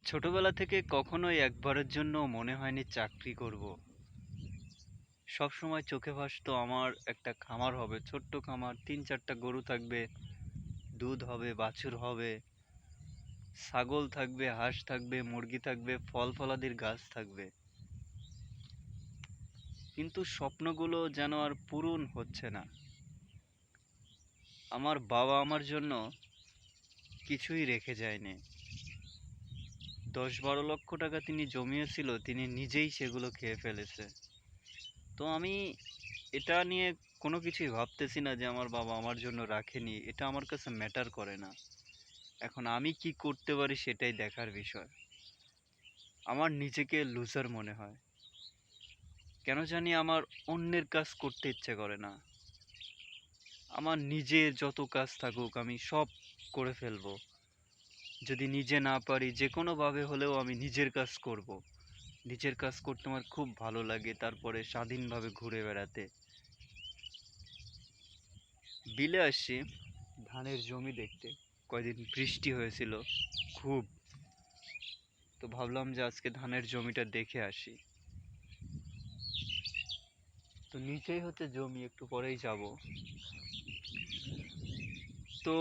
ছোটবেলা থেকে কখনোই একবারের জন্য মনে হয়নি চাকরি করব। সব সময় চোখে ভাসতো আমার একটা খামার হবে, ছোট্ট খামার, 3-4টা গরু থাকবে, দুধ হবে, বাছুর হবে, ছাগল থাকবে, হাঁস থাকবে, মুরগি থাকবে, ফল ফলাদির গাছ থাকবে। কিন্তু স্বপ্নগুলো যেন আর পূরণ হচ্ছে না। আমার বাবা আমার জন্য কিছুই রেখে যায়নি। 10-12 লক্ষ টাকা তিনি জমিয়েছিল, তিনি নিজেই সেগুলো খেয়ে ফেলেছে। তো আমি এটা নিয়ে কোনো কিছুই ভাবতেছি না যে আমার বাবা আমার জন্য রাখেনি, এটা আমার কাছে ম্যাটার করে না। এখন আমি কি করতে পারি সেটাই দেখার বিষয়। আমার নিজেকে লুজার মনে হয়, কেন জানি আমার অন্যের কাজ করতে ইচ্ছে করে না। আমার নিজের যত কাজ থাকুক আমি সব করে ফেলবো। যদি নিজে না পারি যে কোনোভাবে হলেও আমি নিজের কাজ করব। নিজের কাজ করতে আমার খুব ভালো লাগে, তারপরে স্বাধীনভাবে ঘুরে বেড়াতে। বিলে আসছি ধানের জমি দেখতে, কয়দিন বৃষ্টি হয়েছিল খুব। তো ভাবলাম যে আজকে ধানের জমিটা দেখে আসি। তো নিচেই হচ্ছে জমি, একটু পরেই যাব। তো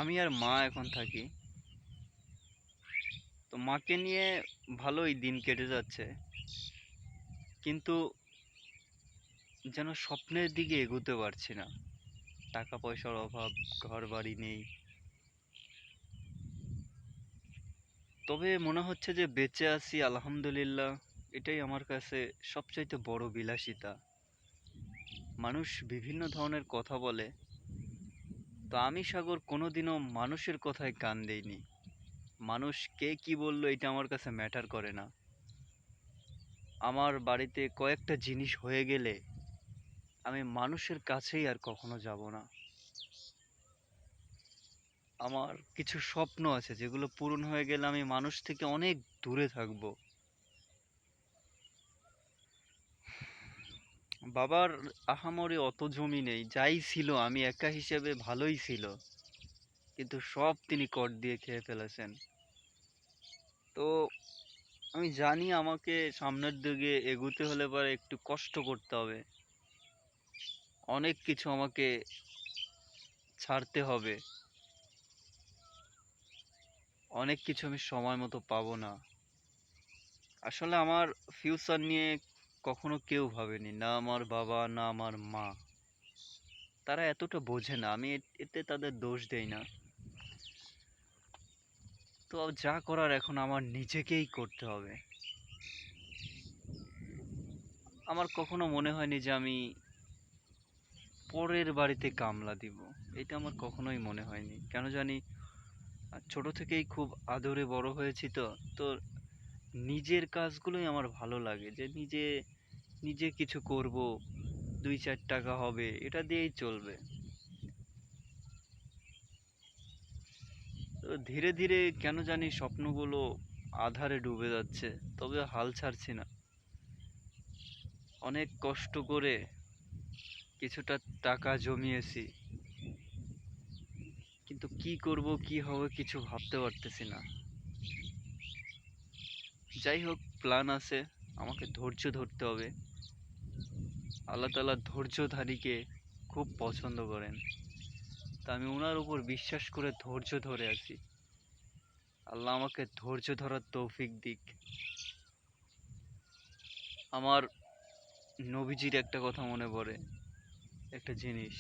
আমি আর মা এখন থাকি। তো মাকে নিয়ে ভালোই দিন কেটে যাচ্ছে, কিন্তু যেন স্বপ্নের দিকে এগোতে পারছি না। টাকা পয়সার অভাব, ঘর বাড়ি নেই। তবে মনে হচ্ছে যে বেঁচে আছি, আলহামদুলিল্লাহ। এটাই আমার কাছে সবচাইতে বড় বিলাসিতা। মানুষ বিভিন্ন ধরনের কথা বলে, তো আমি সাগর কোনোদিনও মানুষের কথায় কান দেইনি। মানুষ কে কি বললো এটা আমার কাছে ম্যাটার করে না। আমার বাড়িতে কয়েকটা জিনিস হয়ে গেলে আমি মানুষের কাছেই আর কখনো যাব না। আমার কিছু স্বপ্ন আছে যেগুলো পূরণ হয়ে গেলে আমি মানুষ থেকে অনেক দূরে থাকবো। বাবার আহামরি অত জমি নেই, যাই ছিল আমি একা হিসেবে ভালোই ছিল, কিন্তু সব তিনি কর দিয়ে খেয়ে ফেলেছেন। তো আমি জানি আমাকে সামনের দিকে এগুতে হলে পরে একটু কষ্ট করতে হবে, অনেক কিছু আমাকে ছাড়তে হবে, অনেক কিছু আমি সময় মতো পাবো না। আসলে আমার ফিউচার নিয়ে কখনো কেউ ভাবেনি, না আমার বাবা না আমার মা। তারা এতটা বোঝে না, আমি এতে তাদের দোষ দেই না। তো যা করার এখন আমার নিজেকেই করতে হবে। আমার কখনো মনে হয়নি যে আমি পরের বাড়িতে কামলা দিব। এটা আমার কখনোই মনে হয়নি, কেন জানি। ছোট থেকেই খুব আদরে বড় হয়েছি। তো তো নিজের কাজগুলোই আমার ভালো লাগে, যে নিজে নিজে কিছু করব, 2-4 টাকা হবে, এটা দিয়েই চলবে। তো ধীরে ধীরে কেন জানি স্বপ্নগুলো আধারে ডুবে যাচ্ছে, তবে হাল ছাড়ছি না। অনেক কষ্ট করে কিছুটা টাকা জমিয়েছি, কিন্তু কি করব কি হবে কিছু ভাবতে পারতেছি না। যাই হোক, প্ল্যান আছে, আমাকে ধৈর্য ধরতে হবে। আল্লাহ তাআলা ধৈর্যধারীকে খুব পছন্দ করেন। তা আমি ওনার উপর বিশ্বাস করে ধৈর্য ধরে আছি। আল্লাহ আমাকে ধৈর্য ধরার তৌফিক দিক। আমার নবীজির একটা কথা মনে পড়ে, একটা জিনিস,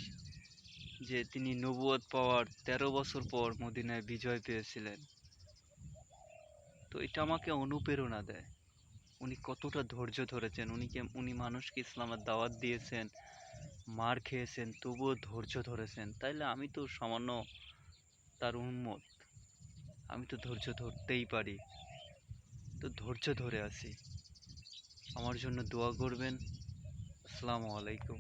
যে তিনি নবুয়ত পাওয়ার 13 বছর পর মদিনায় বিজয় পেয়েছিলেন। তো এটা আমাকে অনুপ্রেরণা দেয়। উনি কতটা ধৈর্য ধরেছেন, উনি মানুষকে ইসলামের দাওয়াত দিয়েছেন, মার খেয়েছেন, তবুও ধৈর্য ধরেছেন। তাইলে আমি তো সামান্য তার উম্মত, আমি তো ধৈর্য ধরতেই পারি। তো ধৈর্য ধরে আছি। আমার জন্য দোয়া করবেন। আসসালামু আলাইকুম।